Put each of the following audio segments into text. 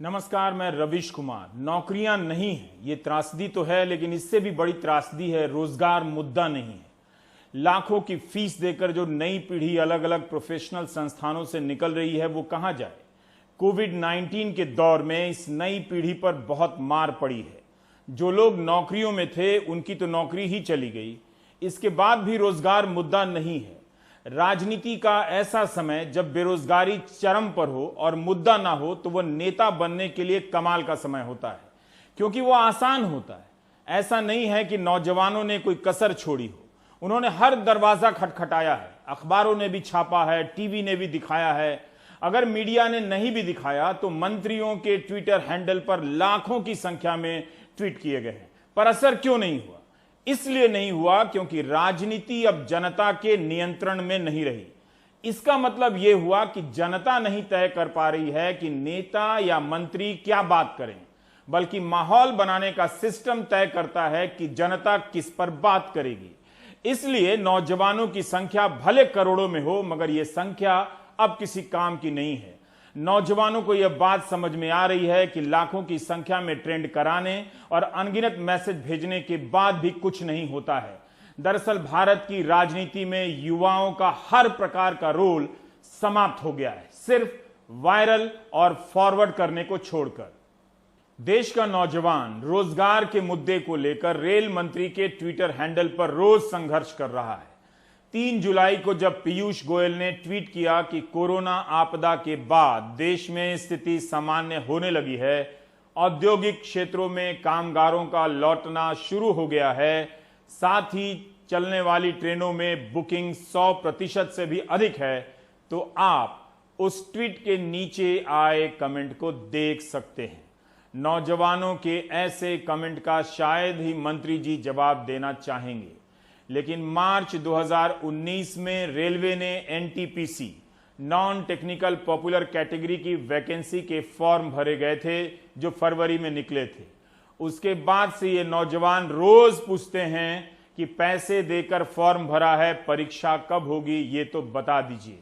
नमस्कार, मैं रविश कुमार। नौकरियां नहीं है ये त्रासदी तो है, लेकिन इससे भी बड़ी त्रासदी है रोजगार मुद्दा नहीं है। लाखों की फीस देकर जो नई पीढ़ी अलग अलग प्रोफेशनल संस्थानों से निकल रही है वो कहां जाए। कोविड-19 के दौर में इस नई पीढ़ी पर बहुत मार पड़ी है। जो लोग नौकरियों में थे उनकी तो नौकरी ही चली गई। इसके बाद भी रोजगार मुद्दा नहीं है। राजनीति का ऐसा समय जब बेरोजगारी चरम पर हो और मुद्दा ना हो तो वह नेता बनने के लिए कमाल का समय होता है, क्योंकि वह आसान होता है। ऐसा नहीं है कि नौजवानों ने कोई कसर छोड़ी हो। उन्होंने हर दरवाजा खटखटाया है, अखबारों ने भी छापा है, टीवी ने भी दिखाया है। अगर मीडिया ने नहीं भी दिखाया तो मंत्रियों के ट्विटर हैंडल पर लाखों की संख्या में ट्वीट किए गए हैं। पर असर क्यों नहीं हुआ? इसलिए नहीं हुआ क्योंकि राजनीति अब जनता के नियंत्रण में नहीं रही। इसका मतलब यह हुआ कि जनता नहीं तय कर पा रही है कि नेता या मंत्री क्या बात करें, बल्कि माहौल बनाने का सिस्टम तय करता है कि जनता किस पर बात करेगी। इसलिए नौजवानों की संख्या भले करोड़ों में हो, मगर यह संख्या अब किसी काम की नहीं है। नौजवानों को यह बात समझ में आ रही है कि लाखों की संख्या में ट्रेंड कराने और अनगिनत मैसेज भेजने के बाद भी कुछ नहीं होता है। दरअसल भारत की राजनीति में युवाओं का हर प्रकार का रोल समाप्त हो गया है, सिर्फ वायरल और फॉरवर्ड करने को छोड़कर। देश का नौजवान रोजगार के मुद्दे को लेकर रेल मंत्री के ट्विटर हैंडल पर रोज संघर्ष कर रहा है। 3 जुलाई को जब पीयूष गोयल ने ट्वीट किया कि कोरोना आपदा के बाद देश में स्थिति सामान्य होने लगी है, औद्योगिक क्षेत्रों में कामगारों का लौटना शुरू हो गया है, साथ ही चलने वाली ट्रेनों में बुकिंग 100% से भी अधिक है, तो आप उस ट्वीट के नीचे आए कमेंट को देख सकते हैं। नौजवानों के ऐसे कमेंट का शायद ही मंत्री जी जवाब देना चाहेंगे, लेकिन मार्च 2019 में रेलवे ने NTPC non technical popular category की वैकेंसी के फॉर्म भरे गए थे जो फरवरी में निकले थे। उसके बाद से ये नौजवान रोज पूछते हैं कि पैसे देकर फॉर्म भरा है, परीक्षा कब होगी ये तो बता दीजिए।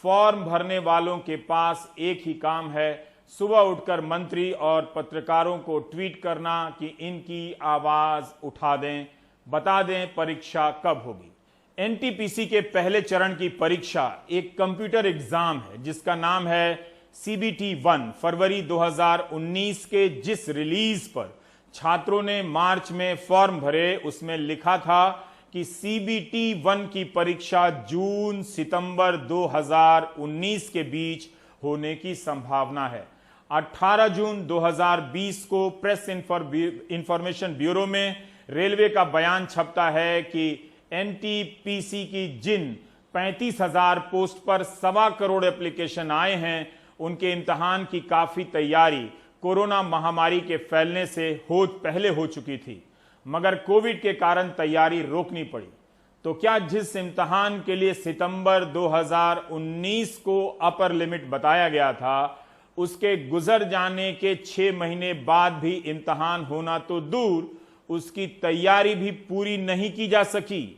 फॉर्म भरने वालों के पास एक ही काम है, सुबह उठकर मंत्री और पत्रकारों को ट्वीट करना कि इनकी आवाज उठा दें, बता दें परीक्षा कब होगी। एनटीपीसी के पहले चरण की परीक्षा एक कंप्यूटर एग्जाम है जिसका नाम है CBT-1। फरवरी 2019 के जिस रिलीज पर छात्रों ने मार्च में फॉर्म भरे, उसमें लिखा था कि CBT-1 की परीक्षा जून सितंबर 2019 के बीच होने की संभावना है। 18 जून 2020 को प्रेस इंफॉर्मेशन ब्यूरो में रेलवे का बयान छपता है कि एनटीपीसी की जिन 35,000 पोस्ट पर 1.25 करोड़ एप्लीकेशन आए हैं, उनके इम्तिहान की काफी तैयारी कोरोना महामारी के फैलने से पहले हो चुकी थी, मगर कोविड के कारण तैयारी रोकनी पड़ी। तो क्या जिस इम्तिहान के लिए सितंबर 2019 को अपर लिमिट बताया गया था, उसके गुजर जाने के 6 महीने बाद भी इम्तिहान होना तो दूर, उसकी तैयारी भी पूरी नहीं की जा सकी।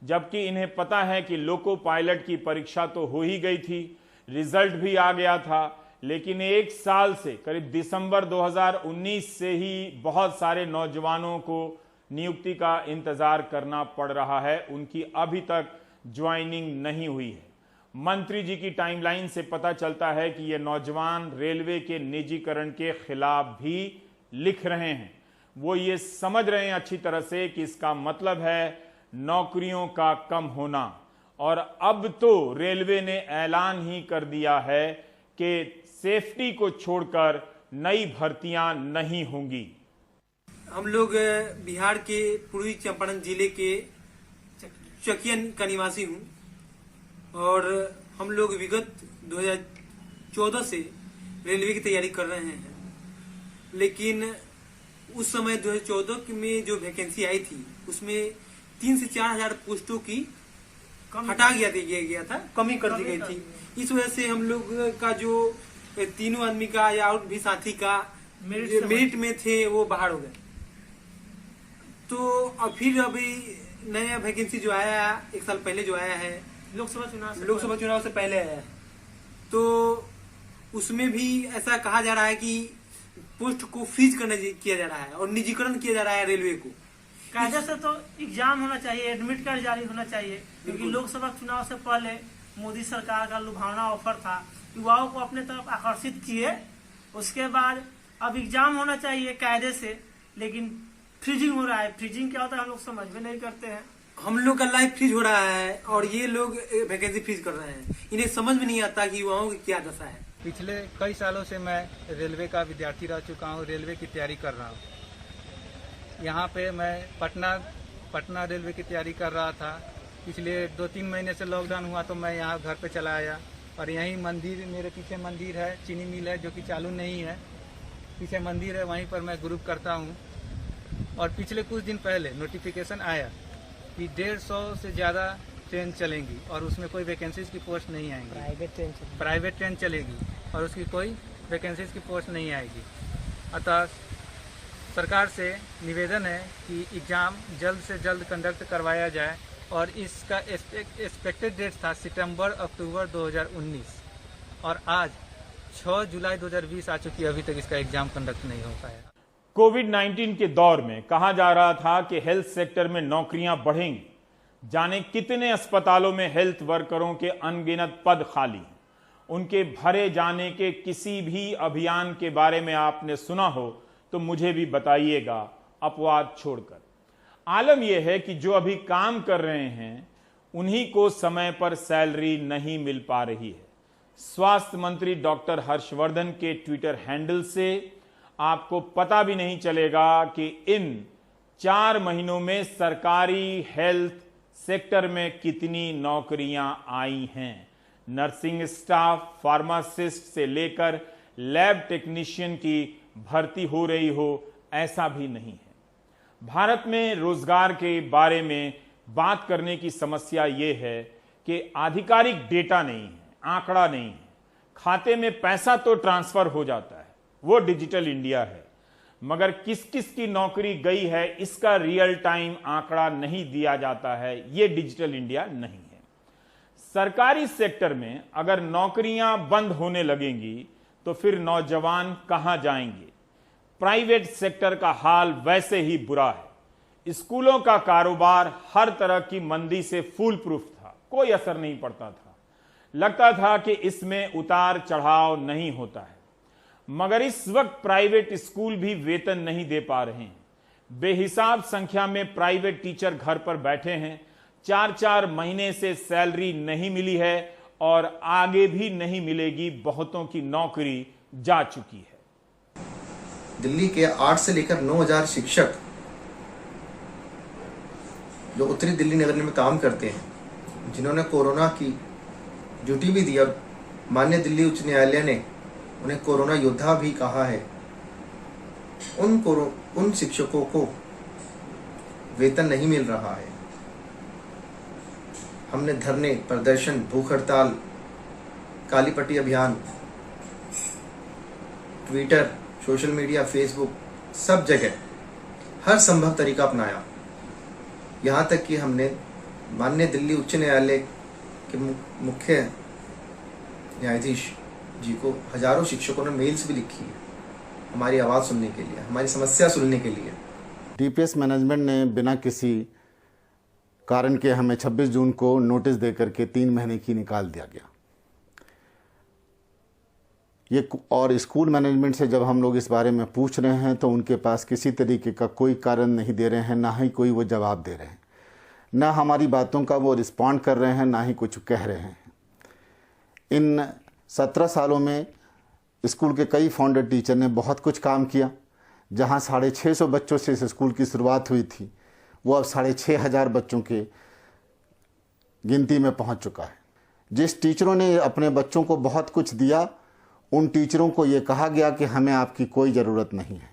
जबकि इन्हें पता है कि लोको पायलट की परीक्षा तो हो ही गई थी, रिजल्ट भी आ गया था, लेकिन 1 साल से करीब दिसंबर 2019 से ही बहुत सारे नौजवानों को नियुक्ति का इंतजार करना पड़ रहा है। उनकी अभी तक ज्वाइनिंग नहीं हुई है। मंत्री जी की टाइमलाइन से पता चलता है कि ये नौजवान रेलवे के निजीकरण के खिलाफ भी लिख रहे हैं। वो ये समझ रहे हैं अच्छी तरह से कि इसका मतलब है नौकरियों का कम होना, और अब तो रेलवे ने ऐलान ही कर दिया है कि सेफ्टी को छोड़कर नई भर्तियां नहीं होंगी। हम लोग बिहार के पूर्वी चंपारण जिले के चकिया का निवासी हूँ, और हम लोग विगत 2014 से रेलवे की तैयारी कर रहे हैं। लेकिन उस समय 2014 में जो वैकेंसी आई थी उसमें 3 से 4 हजार पोस्टों की हटा गया था, कमी कर दी गई थी। इस वजह से हम लोग का जो 3 आदमी का या और भी साथी का मेरिट में थे वो बाहर हो गए। तो अब फिर अभी नया वैकेंसी जो आया 1 साल पहले जो आया है, लोकसभा चुनाव से पहले आया है, तो उसमें भी ऐसा कहा जा रहा है कि पोस्ट को फ्रीज किया जा रहा है और निजीकरण किया जा रहा है रेलवे को। कायदे से तो एग्जाम होना चाहिए, एडमिट कार्ड जारी होना चाहिए, क्योंकि लोकसभा चुनाव से पहले मोदी सरकार का लुभावना ऑफर था, युवाओं को अपने तरफ आकर्षित किए। उसके बाद अब एग्जाम होना चाहिए कायदे से, लेकिन फ्रीजिंग हो रहा है। फ्रीजिंग क्या होता है हम लोग समझ में नहीं करते हैं। हम लोग का लाइफ फ्रीज हो रहा है और ये लोग वैकेंसी फ्रीज कर रहे हैं। इन्हें समझ में नहीं आता कि युवाओं की क्या दशा है। पिछले कई सालों से मैं रेलवे का विद्यार्थी रह चुका हूँ, रेलवे की तैयारी कर रहा हूँ। यहाँ पे मैं पटना रेलवे की तैयारी कर रहा था। पिछले 2-3 महीने से लॉकडाउन हुआ तो मैं यहाँ घर पे चला आया और यहीं मंदिर, मेरे पीछे मंदिर है, चीनी मिल है जो कि चालू नहीं है, पीछे मंदिर है, वहीं पर मैं ग्रुप करता हूँ। और पिछले कुछ दिन पहले नोटिफिकेशन आया कि 150 से ज़्यादा ट्रेन चलेंगी और उसमें कोई वैकेंसीज की पोस्ट नहीं आएंगी। प्राइवेट ट्रेन चलेगी और उसकी कोई वैकेंसीज की पोस्ट नहीं आएगी। अतः सरकार से निवेदन है कि एग्ज़ाम जल्द से जल्द कंडक्ट करवाया जाए और इसका एक्सपेक्टेड डेट था सितंबर-अक्टूबर 2019 और आज 6 जुलाई 2020 आ चुकी है, अभी तक इसका एग्ज़ाम कंडक्ट नहीं हो पाया। कोविड-19 के दौर में कहा जा रहा था कि हेल्थ सेक्टर में नौकरियां बढ़ेंगी। जाने कितने अस्पतालों में हेल्थ वर्करों के अनगिनत पद खाली हैं। उनके भरे जाने के किसी भी अभियान के बारे में आपने सुना हो तो मुझे भी बताइएगा, अपवाद छोड़कर। आलम यह है कि जो अभी काम कर रहे हैं उन्हीं को समय पर सैलरी नहीं मिल पा रही है। स्वास्थ्य मंत्री डॉक्टर हर्षवर्धन के ट्विटर हैंडल से आपको पता भी नहीं चलेगा कि इन 4 महीनों में सरकारी हेल्थ सेक्टर में कितनी नौकरियां आई हैं। नर्सिंग स्टाफ, फार्मासिस्ट से लेकर लैब टेक्नीशियन की भर्ती हो रही हो, ऐसा भी नहीं है। भारत में रोजगार के बारे में बात करने की समस्या यह है कि आधिकारिक डेटा नहीं है, आंकड़ा नहीं है। खाते में पैसा तो ट्रांसफर हो जाता है, वो डिजिटल इंडिया है, मगर किस किस की नौकरी गई है इसका रियल टाइम आंकड़ा नहीं दिया जाता है। ये डिजिटल इंडिया नहीं है। सरकारी सेक्टर में अगर नौकरियां बंद होने लगेंगी तो फिर नौजवान कहां जाएंगे। प्राइवेट सेक्टर का हाल वैसे ही बुरा है। स्कूलों का कारोबार हर तरह की मंदी से फूल प्रूफ था, कोई असर नहीं पड़ता था। लगता था कि इसमें उतार चढ़ाव नहीं होता है, मगर इस वक्त प्राइवेट स्कूल भी वेतन नहीं दे पा रहे हैं। बेहिसाब संख्या में प्राइवेट टीचर घर पर बैठे हैं। 4-4 महीने से सैलरी नहीं मिली है और आगे भी नहीं मिलेगी। बहुतों की नौकरी जा चुकी है। दिल्ली के 8 से लेकर 9,000 शिक्षक जो उत्तरी दिल्ली नगर में काम करते हैं, जिन्होंने कोरोना की ड्यूटी भी दी और माननीय दिल्ली उच्च न्यायालय ने उन्हें कोरोना योद्धा भी कहा है, उन शिक्षकों को वेतन नहीं मिल रहा है। हमने धरने, प्रदर्शन, भूख हड़ताल, काली पट्टी अभियान, ट्विटर, सोशल मीडिया, फेसबुक, सब जगह हर संभव तरीका अपनाया। यहाँ तक कि हमने माननीय दिल्ली उच्च न्यायालय के मुख्य न्यायाधीश जी को हजारों शिक्षकों ने मेल्स भी लिखी है हमारी आवाज़ सुनने के लिए, हमारी समस्या सुनने के लिए। डीपीएस मैनेजमेंट ने बिना किसी कारण के हमें 26 जून को नोटिस देकर के 3 महीने की निकाल दिया गया। ये और स्कूल मैनेजमेंट से जब हम लोग इस बारे में पूछ रहे हैं तो उनके पास किसी तरीके का कोई कारण नहीं दे रहे हैं, ना ही कोई वो जवाब दे रहे हैं, ना हमारी बातों का वो रिस्पॉन्ड कर रहे हैं, ना ही कुछ कह रहे हैं। इन 17 सालों में स्कूल के कई फाउंडर टीचर ने बहुत कुछ काम किया। जहां 650 बच्चों से इस स्कूल की शुरुआत हुई थी, वो अब 6,500 बच्चों के गिनती में पहुंच चुका है। जिस टीचरों ने अपने बच्चों को बहुत कुछ दिया, उन टीचरों को ये कहा गया कि हमें आपकी कोई ज़रूरत नहीं है।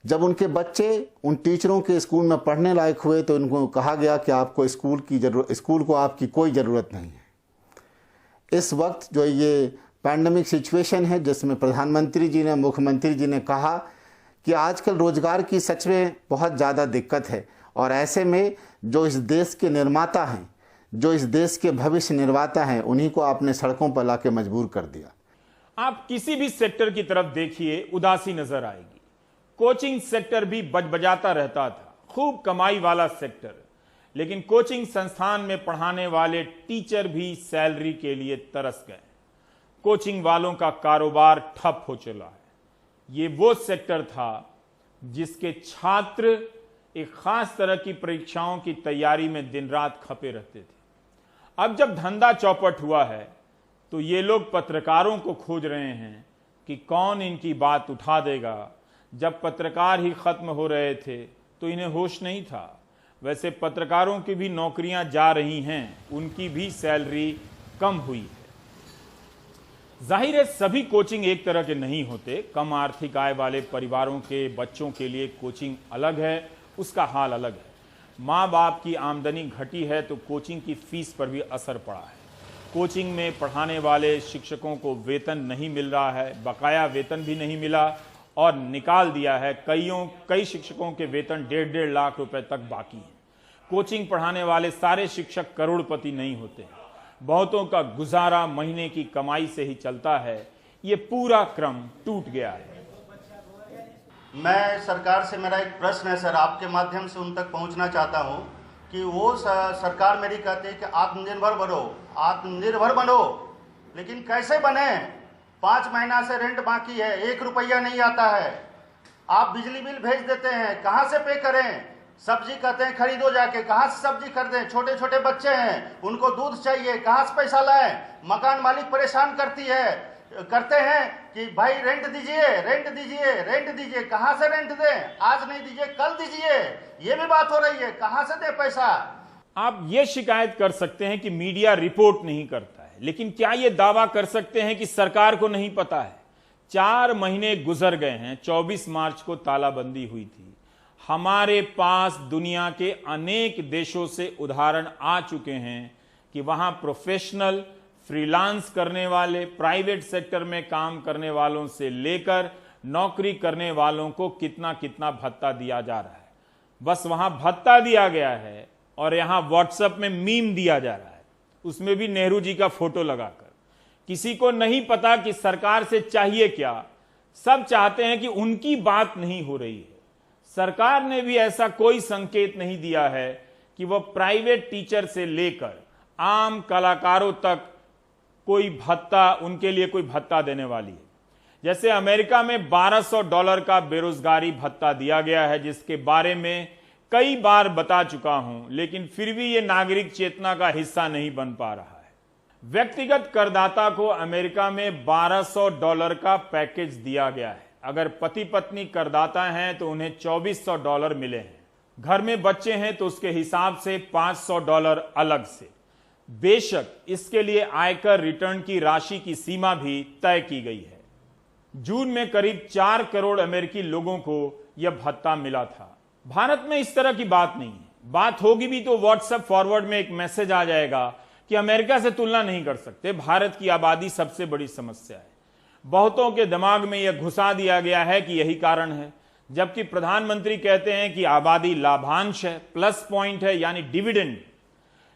जब उनके बच्चे उन टीचरों के स्कूल में पढ़ने लायक हुए तो उनको कहा गया कि आपको स्कूल को आपकी कोई ज़रूरत नहीं है। इस वक्त जो ये पैंडेमिक सिचुएशन है, जिसमें प्रधानमंत्री जी ने, मुख्यमंत्री जी ने कहा कि आजकल रोजगार की सच में बहुत ज़्यादा दिक्कत है और ऐसे में जो इस देश के निर्माता हैं, जो इस देश के भविष्य निर्माता हैं, उन्हीं को आपने सड़कों पर लाके मजबूर कर दिया। आप किसी भी सेक्टर की तरफ देखिए, उदासी नजर आएगी। कोचिंग सेक्टर भी बजबजाता रहता था, खूब कमाई वाला सेक्टर, लेकिन कोचिंग संस्थान में पढ़ाने वाले टीचर भी सैलरी के लिए तरस गए। कोचिंग वालों का कारोबार ठप हो चला है। ये वो सेक्टर था जिसके छात्र एक खास तरह की परीक्षाओं की तैयारी में दिन रात खपे रहते थे। अब जब धंधा चौपट हुआ है तो ये लोग पत्रकारों को खोज रहे हैं कि कौन इनकी बात उठा देगा। जब पत्रकार ही खत्म हो रहे थे तो इन्हें होश नहीं था। वैसे पत्रकारों की भी नौकरियां जा रही हैं, उनकी भी सैलरी कम हुई है। जाहिर है सभी कोचिंग एक तरह के नहीं होते। कम आर्थिक आय वाले परिवारों के बच्चों के लिए कोचिंग अलग है, उसका हाल अलग है। माँ बाप की आमदनी घटी है तो कोचिंग की फीस पर भी असर पड़ा है। कोचिंग में पढ़ाने वाले शिक्षकों को वेतन नहीं मिल रहा है, बकाया वेतन भी नहीं मिला और निकाल दिया है। कई शिक्षकों के वेतन 1.5 लाख रुपए तक बाकी हैं। कोचिंग पढ़ाने वाले सारे शिक्षक करोड़पति नहीं होते। बहुतों का गुजारा महीने की कमाई से ही चलता है। ये पूरा क्रम टूट गया है। मैं सरकार से मेरा एक प्रश्न है सर, आपके माध्यम से उन तक पहुंचना चाहता हूं कि वो सरकार मेरी कहती है कि आत्मनिर्भर बनो, लेकिन कैसे बने? 5 महीना से रेंट बाकी है, 1 रुपया नहीं आता है। आप बिजली बिल भेज देते हैं, कहाँ से पे करें? सब्जी कहते हैं खरीदो जाके, कहाँ से सब्जी खरीदें? छोटे छोटे बच्चे हैं, उनको दूध चाहिए, कहाँ से पैसा लाएं? मकान मालिक परेशान करते हैं कि भाई रेंट दीजिए, कहाँ से रेंट दें? आज नहीं दीजिए कल दीजिए, ये भी बात हो रही है, कहाँ से दे पैसा? आप ये शिकायत कर सकते हैं कि मीडिया रिपोर्ट नहीं करता है, लेकिन क्या ये दावा कर सकते हैं कि सरकार को नहीं पता है? 4 महीने गुजर गए हैं, 24 मार्च को तालाबंदी हुई थी। हमारे पास दुनिया के अनेक देशों से उदाहरण आ चुके हैं कि वहां प्रोफेशनल, फ्रीलांस करने वाले, प्राइवेट सेक्टर में काम करने वालों से लेकर नौकरी करने वालों को कितना कितना भत्ता दिया जा रहा है। बस वहां भत्ता दिया गया है और यहां व्हाट्सएप में मीम दिया जा रहा है, उसमें भी नेहरू जी का फोटो लगाकर। किसी को नहीं पता कि सरकार से चाहिए क्या। सब चाहते हैं कि उनकी बात नहीं हो रही है। सरकार ने भी ऐसा कोई संकेत नहीं दिया है कि वह प्राइवेट टीचर से लेकर आम कलाकारों तक कोई भत्ता, उनके लिए कोई भत्ता देने वाली है। जैसे अमेरिका में $1200 का बेरोजगारी भत्ता दिया गया है, जिसके बारे में कई बार बता चुका हूं, लेकिन फिर भी यह नागरिक चेतना का हिस्सा नहीं बन पा रहा है। व्यक्तिगत करदाता को अमेरिका में $1200 का पैकेज दिया गया है। अगर पति पत्नी करदाता हैं तो उन्हें $2400 मिले हैं। घर में बच्चे हैं तो उसके हिसाब से $500 अलग से। बेशक इसके लिए आयकर रिटर्न की राशि की सीमा भी तय की गई है। जून में करीब 4 करोड़ अमेरिकी लोगों को यह भत्ता मिला था। भारत में इस तरह की बात नहीं है। बात होगी भी तो व्हाट्सएप फॉरवर्ड में एक मैसेज आ जाएगा कि अमेरिका से तुलना नहीं कर सकते, भारत की आबादी सबसे बड़ी समस्या है। बहुतों के दिमाग में यह घुसा दिया गया है कि यही कारण है, जबकि प्रधानमंत्री कहते हैं कि आबादी लाभांश है, प्लस पॉइंट है, यानी डिविडेंड।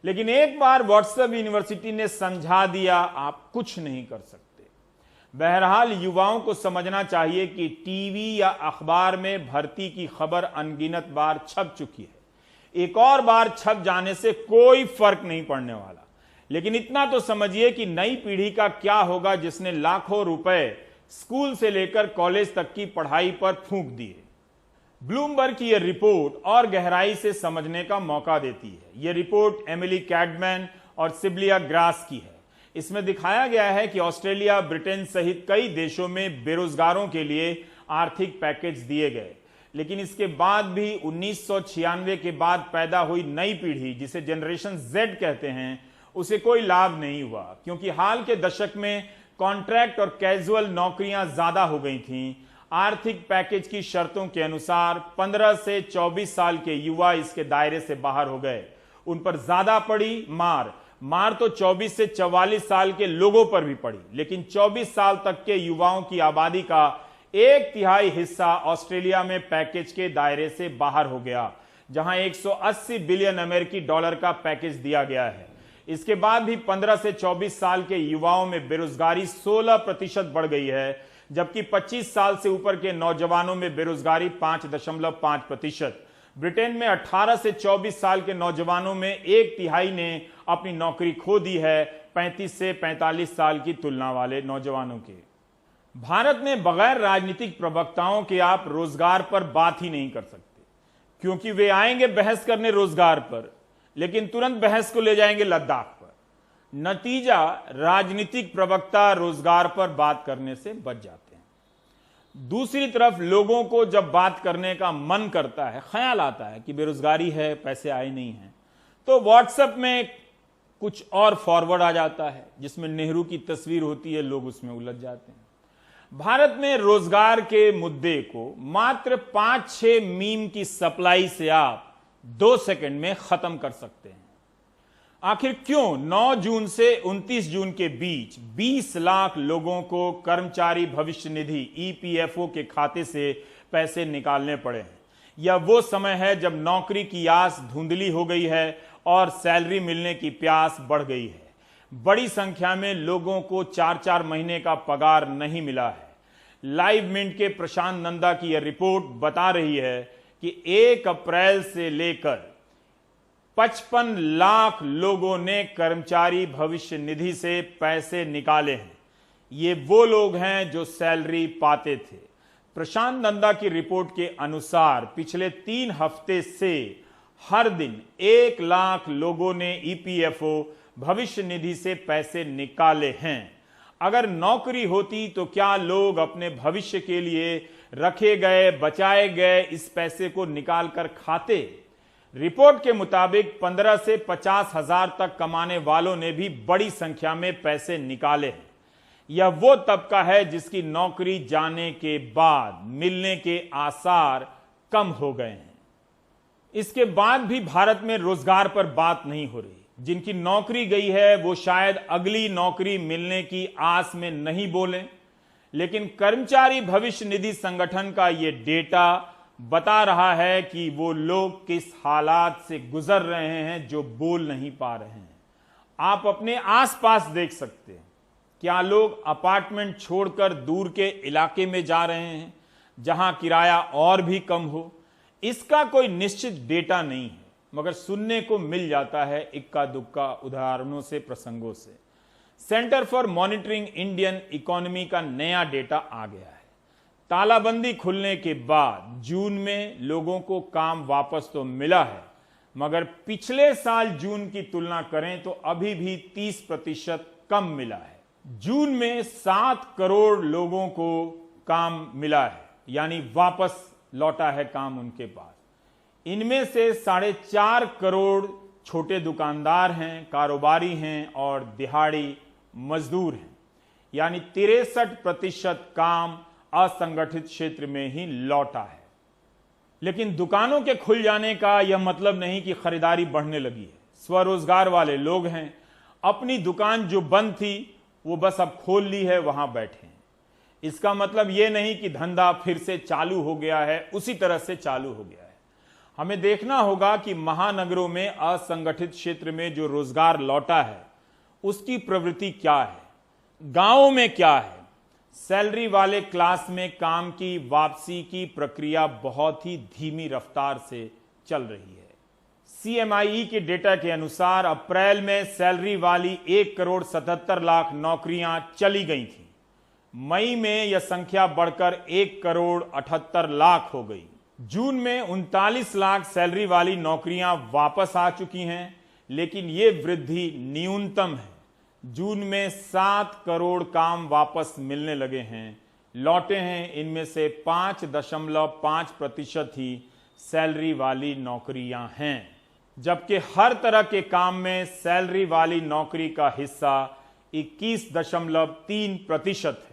लेकिन एक बार व्हाट्सएप यूनिवर्सिटी ने समझा दिया, आप कुछ नहीं कर सकते। बहरहाल युवाओं को समझना चाहिए कि टीवी या अखबार में भर्ती की खबर अनगिनत बार छप चुकी है। एक और बार छप जाने से कोई फर्क नहीं पड़ने वाला। लेकिन इतना तो समझिए कि नई पीढ़ी का क्या होगा जिसने लाखों रुपए स्कूल से लेकर कॉलेज तक की पढ़ाई पर फूंक दिए। ब्लूमबर्ग की यह रिपोर्ट और गहराई से समझने का मौका देती है। यह रिपोर्ट एमिली कैडमैन और सिबिलिया ग्रास की है। इसमें दिखाया गया है कि ऑस्ट्रेलिया, ब्रिटेन सहित कई देशों में बेरोजगारों के लिए आर्थिक पैकेज दिए गए, लेकिन इसके बाद भी 1996 के बाद पैदा हुई नई पीढ़ी, जिसे जनरेशन Z कहते हैं, उसे कोई लाभ नहीं हुआ, क्योंकि हाल के दशक में कॉन्ट्रैक्ट और कैजुअल नौकरियां ज्यादा हो गई थीं। आर्थिक पैकेज की शर्तों के अनुसार 15 से 24 साल के युवा इसके दायरे से बाहर हो गए। उन पर ज्यादा पड़ी मार तो 24 से 44 साल के लोगों पर भी पड़ी, लेकिन 24 साल तक के युवाओं की आबादी का 1/3 हिस्सा ऑस्ट्रेलिया में पैकेज के दायरे से बाहर हो गया, जहां $180 बिलियन अमेरिकी डॉलर का पैकेज दिया गया है। इसके बाद भी 15 से 24 साल के युवाओं में बेरोजगारी 16% बढ़ गई है, जबकि 25 साल से ऊपर के नौजवानों में बेरोजगारी 5.5%। ब्रिटेन में 18 से 24 साल के नौजवानों में 1/3 ने अपनी नौकरी खो दी है, 35 से 45 साल की तुलना वाले नौजवानों के। भारत में बगैर राजनीतिक प्रवक्ताओं के आप रोजगार पर बात ही नहीं कर सकते, क्योंकि वे आएंगे बहस करने रोजगार पर, लेकिन तुरंत बहस को ले जाएंगे लद्दाख पर। नतीजा, राजनीतिक प्रवक्ता रोजगार पर बात करने से बच जाते हैं। दूसरी तरफ लोगों को जब बात करने का मन करता है, ख्याल आता है कि बेरोजगारी है, पैसे आए नहीं हैं, तो व्हाट्सएप में कुछ और फॉरवर्ड आ जाता है जिसमें नेहरू की तस्वीर होती है, लोग उसमें उलझ जाते हैं। भारत में रोजगार के मुद्दे को मात्र 5-6 मीम की सप्लाई से आप 2 सेकंड में खत्म कर सकते हैं। आखिर क्यों 9 जून से 29 जून के बीच 20 लाख लोगों को कर्मचारी भविष्य निधि EPFO के खाते से पैसे निकालने पड़े हैं? यह वो समय है जब नौकरी की आस धुंधली हो गई है और सैलरी मिलने की प्यास बढ़ गई है। बड़ी संख्या में लोगों को 4-4 महीने का पगार नहीं मिला है। लाइव मिंट के प्रशांत नंदा की यह रिपोर्ट बता रही है कि 1 अप्रैल से लेकर 55 लाख लोगों ने कर्मचारी भविष्य निधि से पैसे निकाले हैं। ये वो लोग हैं जो सैलरी पाते थे। प्रशांत नंदा की रिपोर्ट के अनुसार पिछले 3 हफ्ते से हर दिन 1 लाख लोगों ने EPFO भविष्य निधि से पैसे निकाले हैं। अगर नौकरी होती तो क्या लोग अपने भविष्य के लिए रखे गए, बचाए गए इस पैसे को निकाल कर खाते? रिपोर्ट के मुताबिक 15 से 50 हजार तक कमाने वालों ने भी बड़ी संख्या में पैसे निकाले हैं। यह वो तबका है जिसकी नौकरी जाने के बाद मिलने के आसार कम हो गए हैं। इसके बाद भी भारत में रोजगार पर बात नहीं हो रही। जिनकी नौकरी गई है वो शायद अगली नौकरी मिलने की आस में नहीं बोलें, लेकिन कर्मचारी भविष्य निधि संगठन का ये डेटा बता रहा है कि वो लोग किस हालात से गुजर रहे हैं जो बोल नहीं पा रहे हैं। आप अपने आसपास देख सकते हैं। क्या लोग अपार्टमेंट छोड़कर दूर के इलाके में जा रहे हैं जहां किराया और भी कम हो? इसका कोई निश्चित डेटा नहीं है, मगर सुनने को मिल जाता है इक्का दुक्का उदाहरणों से, प्रसंगों से। Centre for monitoring Indian economy का नया डेटा आ गया है। तालाबंदी खुलने के बाद जून में लोगों को काम वापस तो मिला है, मगर पिछले साल जून की तुलना करें तो अभी भी 30% कम मिला है। जून में 7 करोड़ लोगों को काम मिला है, यानी वापस लौटा है काम उनके पास। इनमें से 4.5 करोड़ छोटे दुकानदार हैं, कारोबारी हैं और दिहाड़ी मजदूर हैं, यानी 63% काम असंगठित क्षेत्र में ही लौटा है। लेकिन दुकानों के खुल जाने का यह मतलब नहीं कि खरीदारी बढ़ने लगी है। स्वरोजगार वाले लोग हैं, अपनी दुकान जो बंद थी वो बस अब खोल ली है, वहां बैठे हैं। इसका मतलब यह नहीं कि धंधा फिर से चालू हो गया है, उसी तरह से चालू हो गया है। हमें देखना होगा कि महानगरों में असंगठित क्षेत्र में जो रोजगार लौटा है उसकी प्रवृत्ति क्या है, गांवों में क्या है। सैलरी वाले क्लास में काम की वापसी की प्रक्रिया बहुत ही धीमी रफ्तार से चल रही है। CMIE के डेटा के अनुसार अप्रैल में सैलरी वाली 1,77,00,000 नौकरियां चली गई थी। मई में यह संख्या बढ़कर 1,78,00,000 हो गई। जून में 39 लाख सैलरी वाली नौकरियां वापस आ चुकी हैं, लेकिन यह वृद्धि न्यूनतम है। जून में 7 करोड़ काम वापस मिलने लगे हैं, लौटे हैं। इनमें से 5.5% ही सैलरी वाली नौकरियां हैं, जबकि हर तरह के काम में सैलरी वाली नौकरी का हिस्सा 21.3% है।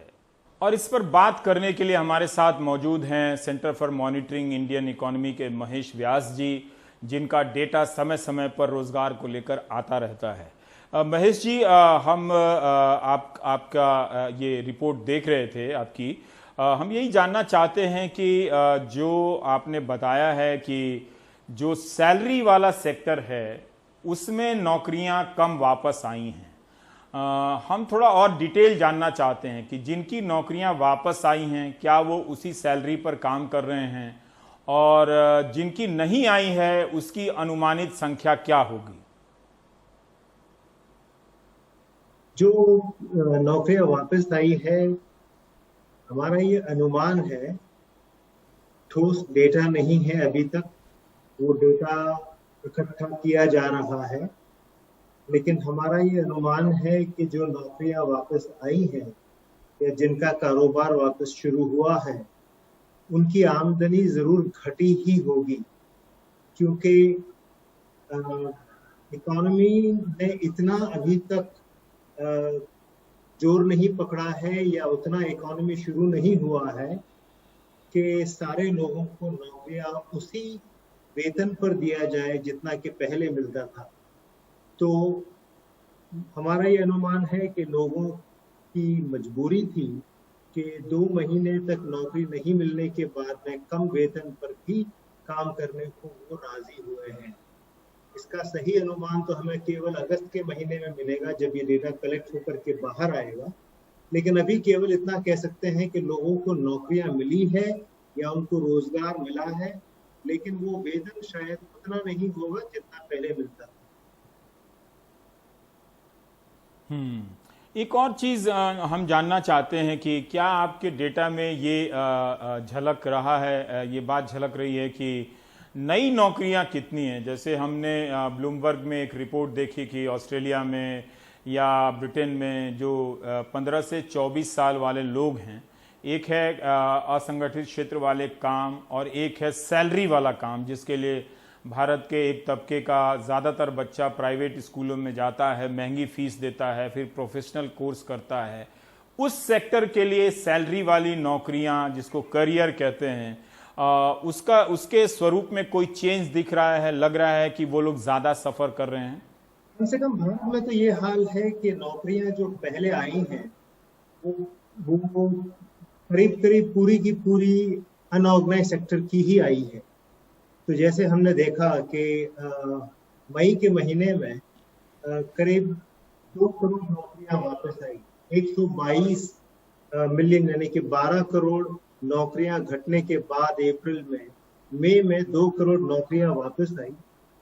और इस पर बात करने के लिए हमारे साथ मौजूद हैं centre for monitoring Indian economy के महेश व्यास जी, जिनका डेटा समय समय पर रोजगार को लेकर आता रहता है। महेश जी, हम आपका ये रिपोर्ट देख रहे थे आपकी। हम यही जानना चाहते हैं कि जो आपने बताया है कि जो सैलरी वाला सेक्टर है उसमें नौकरियां कम वापस आई हैं। हम थोड़ा और डिटेल जानना चाहते हैं कि जिनकी नौकरियां वापस आई हैं क्या वो उसी सैलरी पर काम कर रहे हैं, और जिनकी नहीं आई है उसकी अनुमानित संख्या क्या होगी? जो नौकरियां वापस आई है, हमारा ये अनुमान है, ठोस डेटा नहीं है अभी तक, वो डेटा इकट्ठा किया जा रहा है, लेकिन हमारा ये अनुमान है कि जो नौकरियां वापस आई हैं या जिनका कारोबार वापस शुरू हुआ है उनकी आमदनी जरूर घटी ही होगी, क्योंकि इकोनॉमी ने इतना अभी तक जोर नहीं पकड़ा है या उतना इकोनॉमी शुरू नहीं हुआ है कि सारे लोगों को नौकरियां उसी वेतन पर दिया जाए जितना कि पहले मिलता था। तो हमारा ये अनुमान है कि लोगों की मजबूरी थी कि 2 महीने तक नौकरी नहीं मिलने के बाद में कम वेतन पर भी काम करने को वो राजी हुए हैं। इसका सही अनुमान तो हमें केवल अगस्त के महीने में मिलेगा जब ये डेटा कलेक्ट होकर के बाहर आएगा, लेकिन अभी केवल इतना कह सकते हैं कि लोगों को नौकरियां मिली है या उनको रोजगार मिला है, लेकिन वो वेतन शायद उतना नहीं होगा जितना पहले मिलता था। एक और चीज हम जानना चाहते हैं कि क्या आपके डेटा में ये झलक रहा है, ये बात झलक रही है कि नई नौकरियां कितनी हैं? जैसे हमने ब्लूमबर्ग में एक रिपोर्ट देखी कि ऑस्ट्रेलिया में या ब्रिटेन में जो 15 से 24 साल वाले लोग हैं, एक है असंगठित क्षेत्र वाले काम और एक है सैलरी वाला काम, जिसके लिए भारत के एक तबके का ज़्यादातर बच्चा प्राइवेट स्कूलों में जाता है, महंगी फीस देता है, फिर प्रोफेशनल कोर्स करता है। उस सेक्टर के लिए सैलरी वाली नौकरियां, जिसको करियर कहते हैं, उसके स्वरूप में कोई चेंज दिख रहा है? लग रहा है कि वो लोग ज़्यादा सफ़र कर रहे हैं? कम से कम भारत में तो ये हाल है कि नौकरियां जो पहले आई हैं वो करीब करीब पूरी की पूरी अनऑर्गेनाइज सेक्टर की ही आई है। तो जैसे हमने देखा कि मई के महीने में करीब 2 करोड़ नौकरियां वापस आई। 122 मिलियन यानी कि 12 करोड़ नौकरियां घटने के बाद अप्रैल में, मई में 2 करोड़ नौकरियां वापस आई।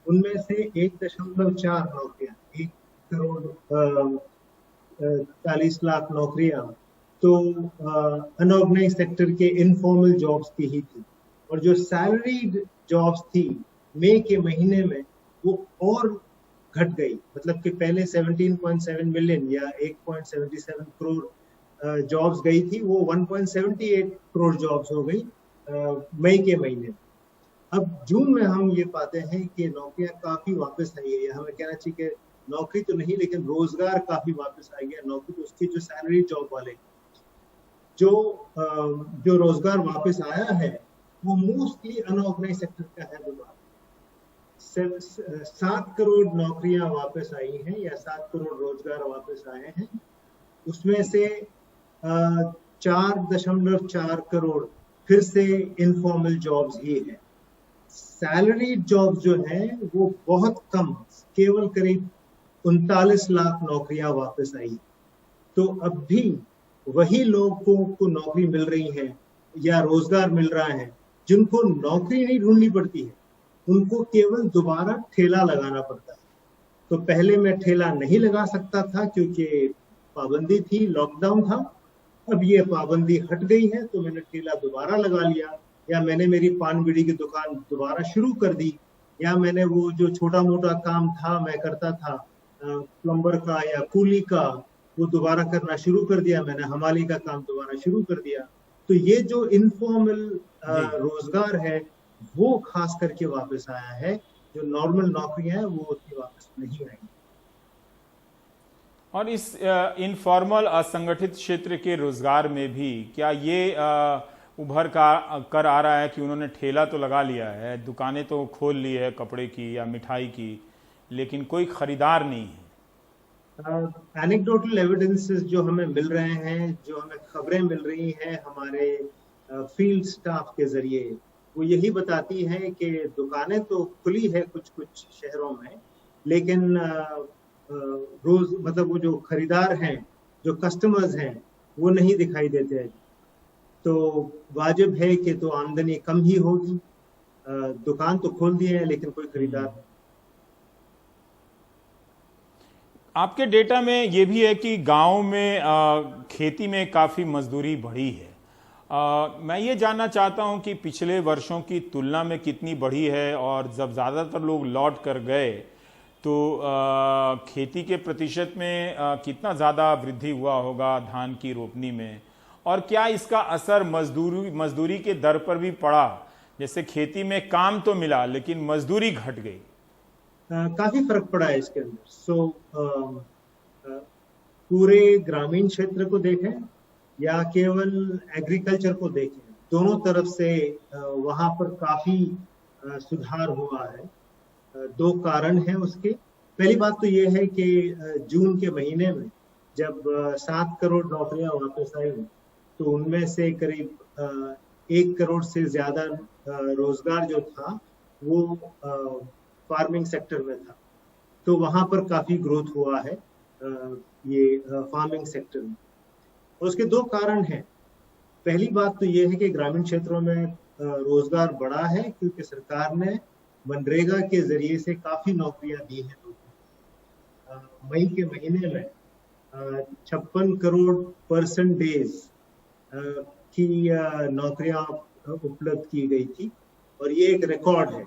उनमें से 1.4 नौकरियां, 1 करोड़ 40 लाख नौकरियां तो अनऑर्गेनाइज सेक्टर के इनफॉर्मल जॉब्स की ही थी, और जो सैलरीड जॉब्स थी मई के महीने में वो और घट गई। मतलब कि पहले 17.7 मिलियन या 1.77 करोड़ जॉब्स गई थी, वो 1.78 करोड़ जॉब्स हो गई मई के महीने में। अब जून में हम ये पाते हैं कि नौकरियां काफी वापस आई है, हमें कहना चाहिए कि नौकरी तो नहीं लेकिन रोजगार काफी वापस आई है। नौकरी तो उसकी जो सैलरी जॉब वाले जो रोजगार वापस आया है वो मोस्टली अनऑर्गेनाइज सेक्टर का है। दोबारा 7 करोड़ नौकरियां वापस आई हैं या 7 करोड़ रोजगार वापस आए हैं। उसमें से 4.4 करोड़ फिर से इनफॉर्मल जॉब्स ही है। सैलरी जॉब जो है वो बहुत कम, केवल करीब 39 लाख नौकरियां वापस आई। तो अब भी वही लोगों को नौकरी मिल रही है या रोजगार मिल रहा है जिनको नौकरी नहीं ढूंढनी पड़ती है, उनको केवल दोबारा ठेला लगाना पड़ता है। तो पहले मैं ठेला नहीं लगा सकता था क्योंकि पाबंदी थी, लॉकडाउन था। अब ये पाबंदी हट गई है तो मैंने ठेला दोबारा लगा लिया, या मैंने मेरी पान बीड़ी की दुकान दोबारा शुरू कर दी, या मैंने वो जो छोटा मोटा काम था मैं करता था प्लम्बर का या कूली का, वो दोबारा करना शुरू कर दिया। मैंने हमाली का काम दोबारा शुरू कर दिया। तो ये जो इनफॉर्मल रोजगार है वो खास करके वापस आया है। जो नॉर्मल नौकरियां हैं वो उतनी वापस नहीं आई। और इस इनफॉर्मल असंगठित क्षेत्र के रोजगार में भी क्या ये उभर कर आ रहा है कि उन्होंने ठेला तो लगा लिया है, दुकानें तो खोल ली है कपड़े की या मिठाई की, लेकिन कोई खरीदार नहीं है? एनेक्डोटल एविडेंसेस जो हमें मिल रहे हैं, जो हमें खबरें मिल रही हैं हमारे फील्ड स्टाफ के जरिए, वो यही बताती हैं कि दुकानें तो खुली है कुछ कुछ शहरों में, लेकिन रोज मतलब वो जो खरीदार हैं, जो कस्टमर्स हैं, वो नहीं दिखाई देते हैं। तो वाजिब है कि तो आमदनी कम ही होगी। दुकान तो खोल दिए हैं लेकिन कोई खरीदार नहीं। आपके डेटा में ये भी है कि गांव में खेती में काफ़ी मजदूरी बढ़ी है। मैं ये जानना चाहता हूं कि पिछले वर्षों की तुलना में कितनी बढ़ी है, और जब ज़्यादातर लोग लौट कर गए तो खेती के प्रतिशत में कितना ज़्यादा वृद्धि हुआ होगा धान की रोपनी में, और क्या इसका असर मजदूरी के दर पर भी पड़ा? जैसे खेती में काम तो मिला लेकिन मजदूरी घट गई। काफी फर्क पड़ा है इसके अंदर। पूरे ग्रामीण क्षेत्र को देखें या केवल एग्रीकल्चर को देखें, दोनों तरफ से वहां पर काफी सुधार हुआ है। दो कारण हैं उसके। पहली बात तो ये है कि जून के महीने में जब 7 करोड़ नौकरियां वापस आई, तो उनमें से करीब 1 करोड़ से ज्यादा रोजगार जो था वो फार्मिंग सेक्टर में था। तो वहां पर काफी ग्रोथ हुआ है ये फार्मिंग सेक्टर में। और उसके दो कारण हैं। पहली बात तो ये है कि ग्रामीण क्षेत्रों में रोजगार बढ़ा है क्योंकि सरकार ने मनरेगा के जरिए से काफी नौकरियां दी हैं लोगों को। मई के महीने में 56 करोड़ पर्सन डेज की नौकरियां उपलब्ध की गई थी, और ये एक रिकॉर्ड है।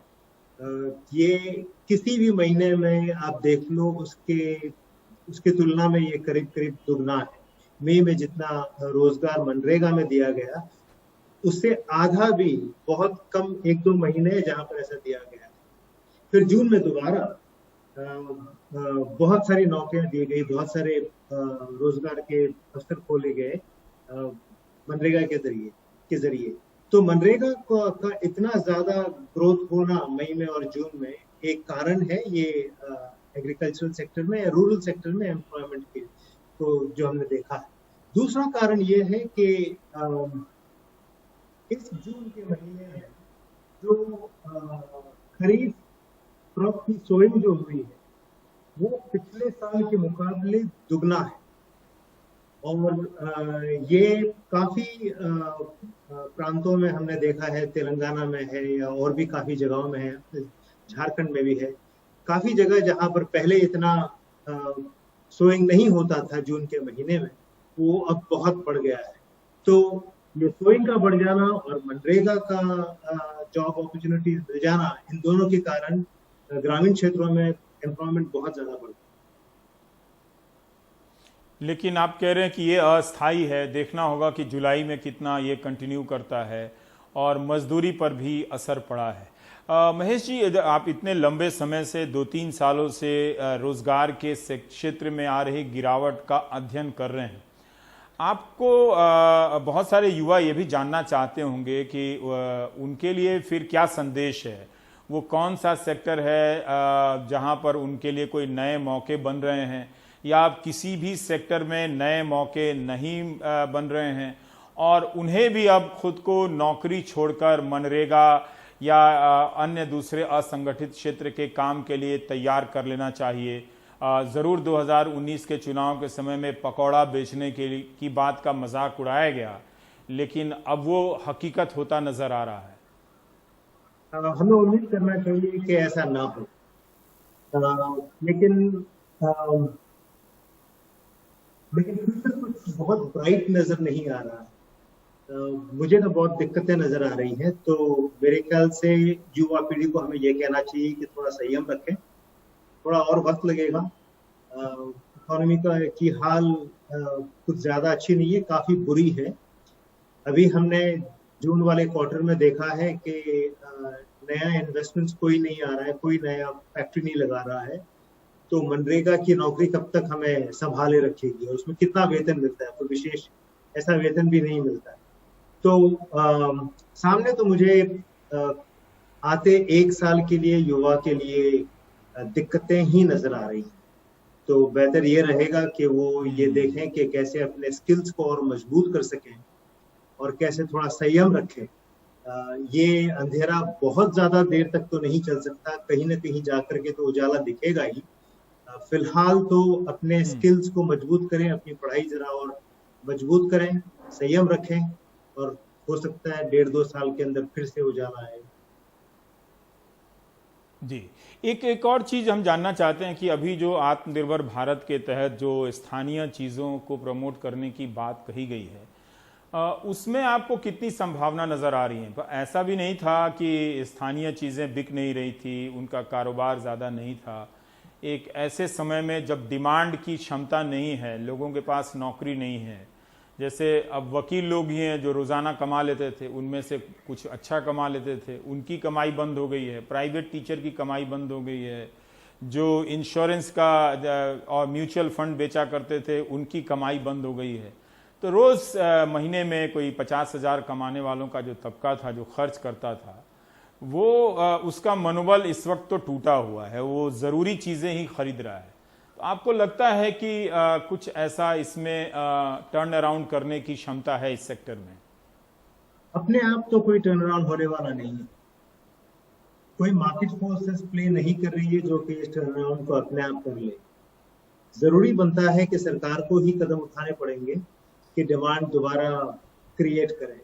ये किसी भी महीने में आप देख लो उसके तुलना में ये करीब करीब दुगना है। मई में जितना रोजगार मनरेगा में दिया गया उससे आधा भी बहुत कम 1-2 महीने जहां पर ऐसा दिया गया। फिर जून में दोबारा बहुत सारी नौकरियां दी गई, बहुत सारे रोजगार के अवसर खोले गए मनरेगा के जरिए। तो मनरेगा का इतना ज्यादा ग्रोथ होना मई में और जून में एक कारण है ये एग्रीकल्चरल सेक्टर में या रूरल सेक्टर में एम्प्लॉयमेंट के तो जो हमने देखा है। दूसरा कारण ये है कि इस जून के महीने में जो खरीफ क्रॉप की सोइंग जो हुई है वो पिछले साल के मुकाबले दुगना है। और ये काफी प्रांतों में हमने देखा है, तेलंगाना में है या और भी काफी जगहों में है, झारखंड में भी है। काफी जगह जहां पर पहले इतना सोइंग नहीं होता था जून के महीने में, वो अब बहुत बढ़ गया है। तो ये सोइंग का बढ़ जाना और मनरेगा का जॉब अपॉर्चुनिटीज मिल जाना, इन दोनों के कारण ग्रामीण क्षेत्रों में एम्प्लॉयमेंट बहुत ज्यादा बढ़ गया। लेकिन आप कह रहे हैं कि ये अस्थायी है, देखना होगा कि जुलाई में कितना ये कंटिन्यू करता है, और मजदूरी पर भी असर पड़ा है। महेश जी, आप इतने लंबे समय से 2-3 सालों से रोजगार के क्षेत्र में आ रही गिरावट का अध्ययन कर रहे हैं। आपको बहुत सारे युवा ये भी जानना चाहते होंगे कि उनके लिए फिर क्या संदेश है, वो कौन सा सेक्टर है जहां पर उनके लिए कोई नए मौके बन रहे हैं, या आप किसी भी सेक्टर में नए मौके नहीं बन रहे हैं, और उन्हें भी अब खुद को नौकरी छोड़कर मनरेगा या अन्य दूसरे असंगठित क्षेत्र के काम के लिए तैयार कर लेना चाहिए। ज़रूर 2019 के चुनाव के समय में पकौड़ा बेचने की बात का मजाक उड़ाया गया, लेकिन अब वो हकीकत होता नजर आ रहा है। हमें उम्मीद करना चाहिए कि ऐसा ना हो, लेकिन कुछ बहुत ब्राइट नजर नहीं आ रहा है। मुझे तो बहुत दिक्कतें नजर आ रही हैं। तो मेरे ख्याल से युवा पीढ़ी को हमें ये कहना चाहिए कि थोड़ा संयम रखें, थोड़ा और वक्त लगेगा। इकोनॉमी की हाल कुछ ज्यादा अच्छी नहीं है, काफी बुरी है। अभी हमने जून वाले क्वार्टर में देखा है कि नया इन्वेस्टमेंट्स कोई नहीं आ रहा है, कोई नया फैक्ट्री नहीं लगा रहा है। तो मनरेगा की नौकरी कब तक हमें संभाले रखेगी, और उसमें कितना वेतन मिलता है, कोई विशेष ऐसा वेतन भी नहीं मिलता है। तो सामने तो मुझे आते 1 साल के लिए युवा के लिए दिक्कतें ही नजर आ रही हैं। तो बेहतर ये रहेगा कि वो ये देखें कि कैसे अपने स्किल्स को और मजबूत कर सकें और कैसे थोड़ा संयम रखें ये अंधेरा बहुत ज्यादा देर तक तो नहीं चल सकता, कहीं ना कहीं जाकर के तो उजाला दिखेगा ही। फिलहाल तो अपने स्किल्स को मजबूत करें, अपनी पढ़ाई जरा और मजबूत करें, संयम रखें, और हो सकता है 1.5-2 साल के अंदर फिर से उजाला आए। जी, एक और चीज़ हम जानना चाहते हैं कि अभी जो आत्मनिर्भर भारत के तहत जो स्थानीय चीज़ों को प्रमोट करने की बात कही गई है, उसमें आपको कितनी संभावना नज़र आ रही है? ऐसा भी नहीं था कि स्थानीय चीज़ें बिक नहीं रही थी, उनका कारोबार ज़्यादा नहीं था। एक ऐसे समय में जब डिमांड की क्षमता नहीं है, लोगों के पास नौकरी नहीं है, जैसे अब वकील लोग ही हैं जो रोज़ाना कमा लेते थे, उनमें से कुछ अच्छा कमा लेते थे, उनकी कमाई बंद हो गई है। प्राइवेट टीचर की कमाई बंद हो गई है। जो इंश्योरेंस का और म्यूचुअल फंड बेचा करते थे, उनकी कमाई बंद हो गई है। तो रोज़ महीने में कोई 50,000 कमाने वालों का जो तबका था, जो खर्च करता था, वो उसका मनोबल इस वक्त तो टूटा हुआ है, वो ज़रूरी चीज़ें ही खरीद रहा है। तो आपको लगता है कि कुछ ऐसा इसमें टर्न अराउंड करने की क्षमता है इस सेक्टर में? अपने आप तो कोई टर्न अराउंड होने वाला नहीं है। कोई मार्केट फोर्सेस प्ले नहीं कर रही है जो कि इस टर्न अराउंड को अपने आप कर ले। जरूरी बनता है कि सरकार को ही कदम उठाने पड़ेंगे कि डिमांड दोबारा क्रिएट करें।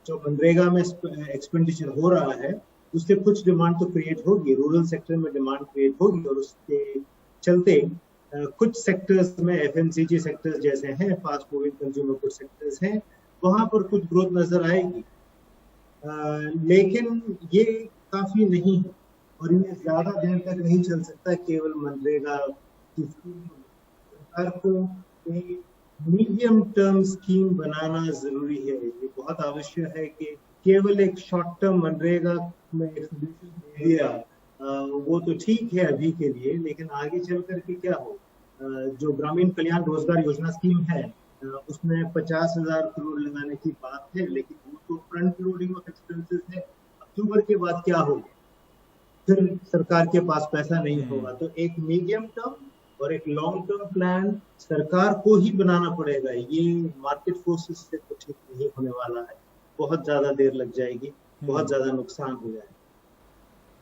जो मनरेगा में एक्सपेंडिचर हो रहा है, उससे कुछ डिमांड तो क्रिएट होगी, रूरल सेक्टर में डिमांड क्रिएट होगी, और उसके चलते कुछ सेक्टर्स में एफएमसीजी सेक्टर्स जैसे हैं, fast moving consumer good sectors हैं, वहां पर कुछ ग्रोथ नजर आएगी। लेकिन ये काफी नहीं है, और ये ज्यादा देर तक नहीं चल सकता। केवल मनरेगा की सरकार को एक मीडियम टर्म स्कीम बनाना जरूरी है। ये बहुत आवश्यक है कि केवल एक शॉर्ट टर्म मनरेगा में एक सोल्यूशन दे दिया, वो तो ठीक है अभी के लिए, लेकिन आगे चल करके क्या हो। जो ग्रामीण कल्याण रोजगार योजना स्कीम है, उसमें 50,000 करोड़ लगाने की बात है, लेकिन वो तो फ्रंट लोडिंग ऑफ एक्सपेंसेस है। अक्टूबर के बाद क्या होगा, फिर सरकार के पास पैसा नहीं होगा। तो एक मीडियम टर्म और एक लॉन्ग टर्म प्लान सरकार को ही बनाना पड़ेगा। ये मार्केट फोर्सेस से तो ठीक नहीं होने वाला है, बहुत ज्यादा देर लग जाएगी, बहुत ज्यादा नुकसान हो जाएगा।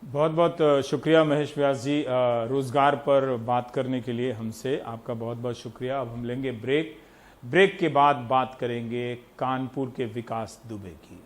बहुत बहुत शुक्रिया महेश व्यास जी, रोजगार पर बात करने के लिए हमसे। आपका बहुत बहुत शुक्रिया। अब हम लेंगे ब्रेक के बाद बात करेंगे कानपुर के विकास दुबे की।